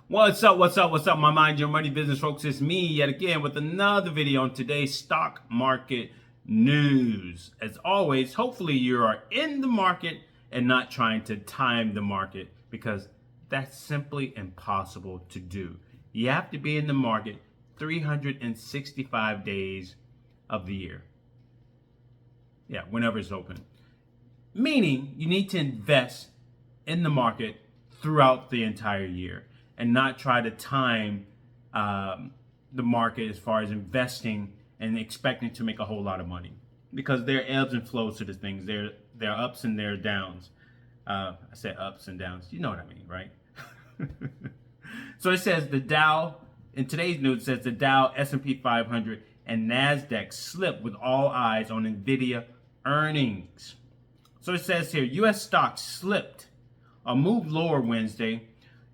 What's up? What's up? My mind, your money business folks. It's me yet again with another video on today's stock market news. As always, hopefully you are in the market and not trying to time the market because that's simply impossible to do. You have to be in the market 365 days of the year. Yeah, whenever it's open. Meaning you need to invest in the market throughout the entire year and not try to time the market as far as investing and expecting to make a whole lot of money, because there are ebbs and flows to the things. There are ups and there are downs. I said ups and downs. You know what I mean, right? So it says the Dow, in today's news, it says the Dow, S&P 500, and NASDAQ slipped with all eyes on Nvidia earnings. So it says here, U.S. stocks slipped or moved lower Wednesday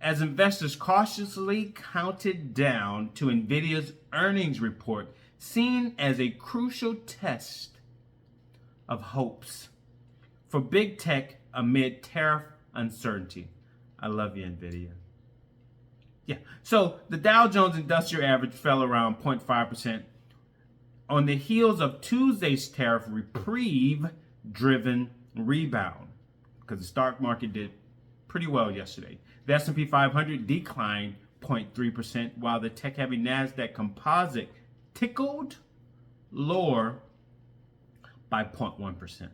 as investors cautiously counted down to Nvidia's earnings report, seen as a crucial test of hopes for big tech amid tariff uncertainty. I love you, Nvidia. Yeah. So the Dow Jones Industrial Average fell around 0.5% on the heels of Tuesday's tariff reprieve-driven rebound, because the stock market did pretty well yesterday. The S&P 500 declined 0.3%, while the tech-heavy NASDAQ composite tickled lower by 0.1%.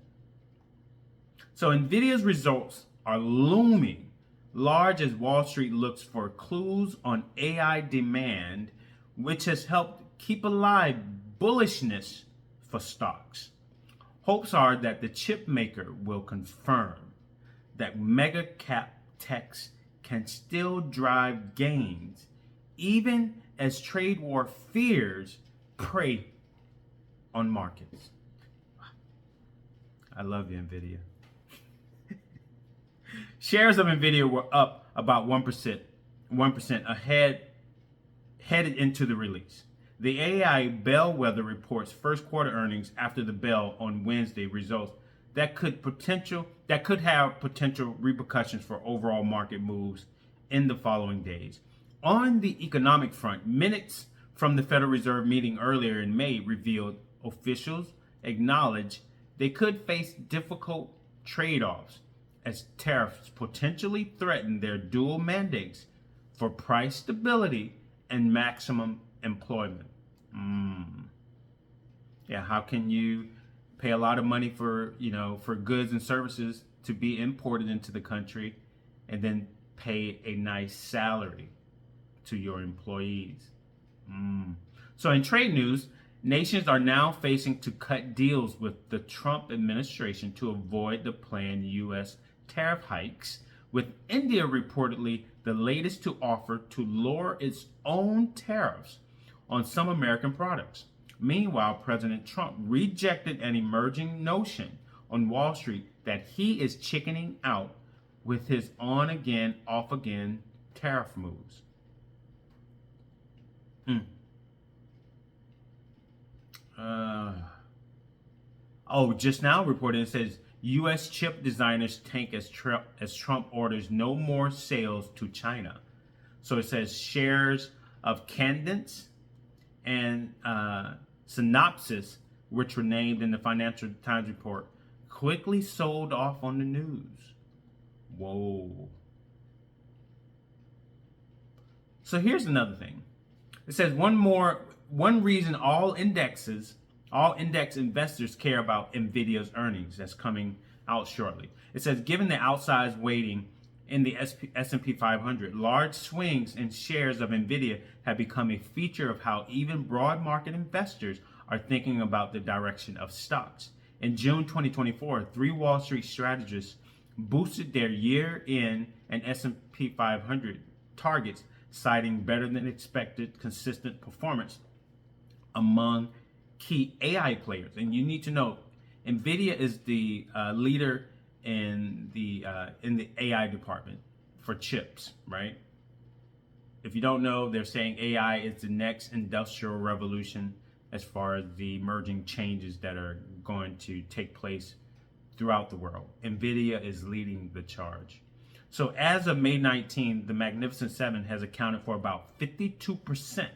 So Nvidia's results are looming large as Wall Street looks for clues on AI demand, which has helped keep alive bullishness for stocks. Hopes are that the chip maker will confirm that mega cap techs can still drive gains, even as trade war fears prey on markets. I love you, Nvidia. Shares of Nvidia were up about 1% headed into the release. The AI bellwether reports first quarter earnings after the bell on Wednesday results that could have potential repercussions for overall market moves in the following days. On the economic front, minutes from the Federal Reserve meeting earlier in May revealed officials acknowledged they could face difficult trade-offs as tariffs potentially threaten their dual mandates for price stability and maximum employment. Yeah, how can you pay a lot of money for goods and services to be imported into the country and then pay a nice salary to your employees? So in trade news, nations are now facing to cut deals with the Trump administration to avoid the planned U.S. tariff hikes, with India reportedly the latest to offer to lower its own tariffs on some American products. Meanwhile, President Trump rejected an emerging notion on Wall Street that he is chickening out with his on-again, off-again tariff moves. Just now reported, it says U.S. chip designers tank as Trump orders no more sales to China. So it says shares of Cadence and Synopsys, which were named in the Financial Times report, quickly sold off on the news. Whoa. So here's another thing. It says one reason all index investors care about Nvidia's earnings that's coming out shortly. It says, given the outsized weighting in the S&P 500, large swings in shares of Nvidia have become a feature of how even broad market investors are thinking about the direction of stocks. In June 2024, 3 Wall Street strategists boosted their year-end and S&P 500 targets, citing better than expected consistent performance among key AI players. And you need to know, Nvidia is the leader in the AI department for chips, right? If you don't know, they're saying AI is the next industrial revolution as far as the emerging changes that are going to take place throughout the world. Nvidia is leading the charge. So as of May 19, the Magnificent Seven has accounted for about 52%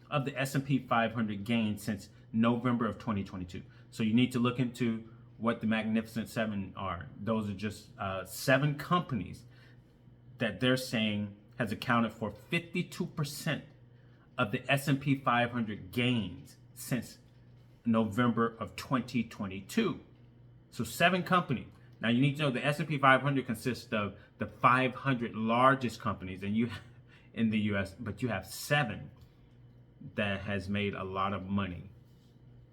of the S&P 500 gains since November of 2022. So you need to look into what the Magnificent Seven are. Those are just 7 companies that they're saying has accounted for 52% of the S&P 500 gains since November of 2022. So 7 companies. Now you need to know the S&P 500 consists of the 500 largest companies and you in the US, but you have 7 that has made a lot of money.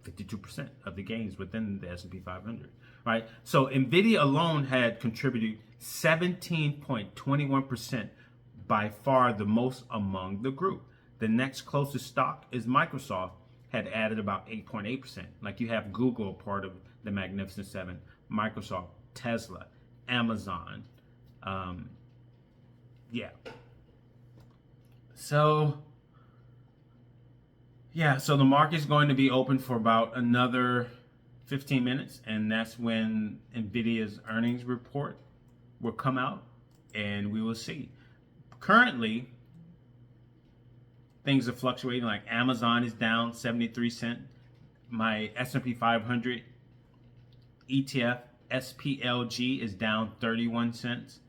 52% of the gains within the S&P 500, right? So Nvidia alone had contributed 17.21%, by far the most among the group. The next closest stock is Microsoft, had added about 8.8%. Like you have Google, part of the Magnificent Seven, Microsoft, Tesla, Amazon. So the market's going to be open for about another 15 minutes, and that's when Nvidia's earnings report will come out, and we will see. Currently, things are fluctuating. Like Amazon is down 73 cents. My S&P 500 ETF SPLG is down 31 cents.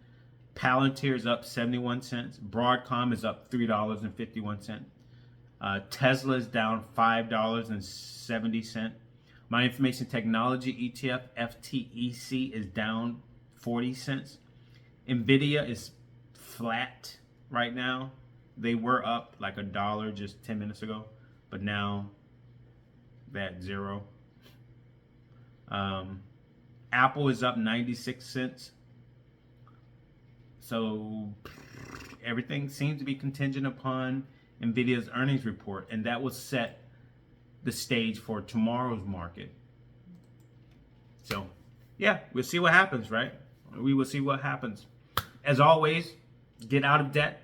Palantir is up 71 cents. Broadcom is up $3.51. Tesla is down $5.70. My information technology ETF FTEC is down 40 cents. Nvidia is flat right now. They were up like $1 just 10 minutes ago, but now they're at 0. Apple is up 96 cents. So everything seems to be contingent upon Nvidia's earnings report, and that will set the stage for tomorrow's market. So we'll see what happens, right? We will see what happens. As always, get out of debt.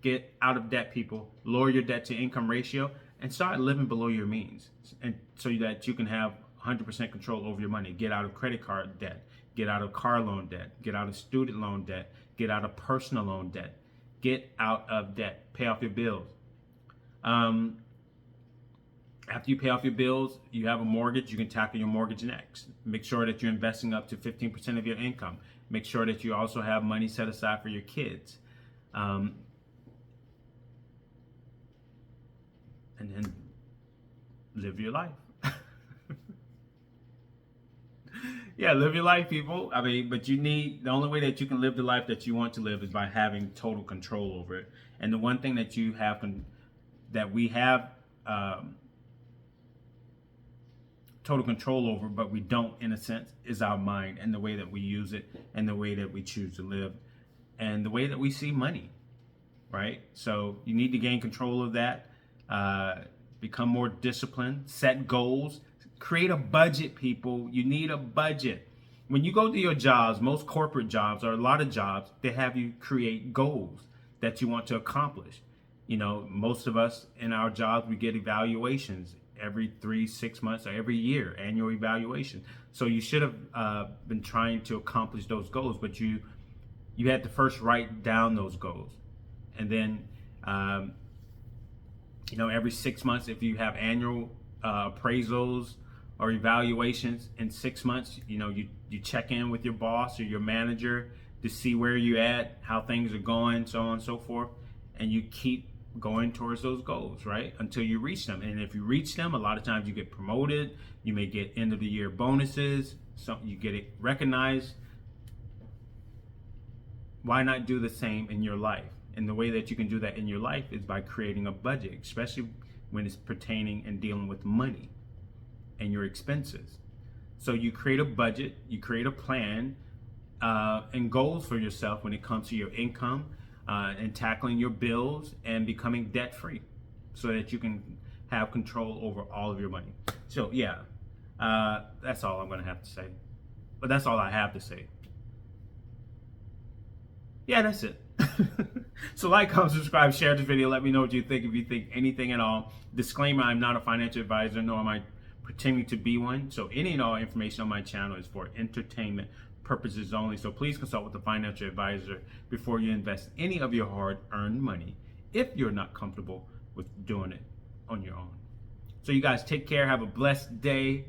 Get out of debt, people. Lower your debt to income ratio and start living below your means, and so that you can have 100% control over your money. Get out of credit card debt. Get out of car loan debt. Get out of student loan debt. Get out of personal loan debt. Get out of debt. Pay off your bills. After you pay off your bills, you have a mortgage, you can tackle your mortgage next. Make sure that you're investing up to 15% of your income. Make sure that you also have money set aside for your kids. And then live your life. Live your life, people. I mean, but the only way that you can live the life that you want to live is by having total control over it. And the one thing that we have total control over, but we don't, in a sense, is our mind and the way that we use it and the way that we choose to live and the way that we see money, right? So you need to gain control of that, become more disciplined, set goals, create a budget, people. You need a budget. When you go to your jobs, most corporate jobs or a lot of jobs, they have you create goals that you want to accomplish. You know, most of us in our jobs, we get evaluations every 3-6 months or every year, annual evaluation. So you should have been trying to accomplish those goals, but you had to first write down those goals. And then, every 6 months, if you have annual appraisals or evaluations in 6 months, you check in with your boss or your manager to see where you at, how things are going, so on and so forth. And you keep going towards those goals, right? Until you reach them. And if you reach them, a lot of times you get promoted. You may get end of the year bonuses. So you get it recognized. Why not do the same in your life? And the way that you can do that in your life is by creating a budget, especially when it's pertaining and dealing with money and your expenses. So you create a budget, you create a plan and goals for yourself when it comes to your income, and tackling your bills and becoming debt free so that you can have control over all of your money. So that's all I'm going to have to say. But that's all I have to say. That's it. So like, comment, subscribe, share this video. Let me know what you think, if you think anything at all. Disclaimer, I'm not a financial advisor, nor am I pretending to be one. So any and all information on my channel is for entertainment purposes only. So please consult with a financial advisor before you invest any of your hard-earned money if you're not comfortable with doing it on your own. So you guys take care. Have a blessed day.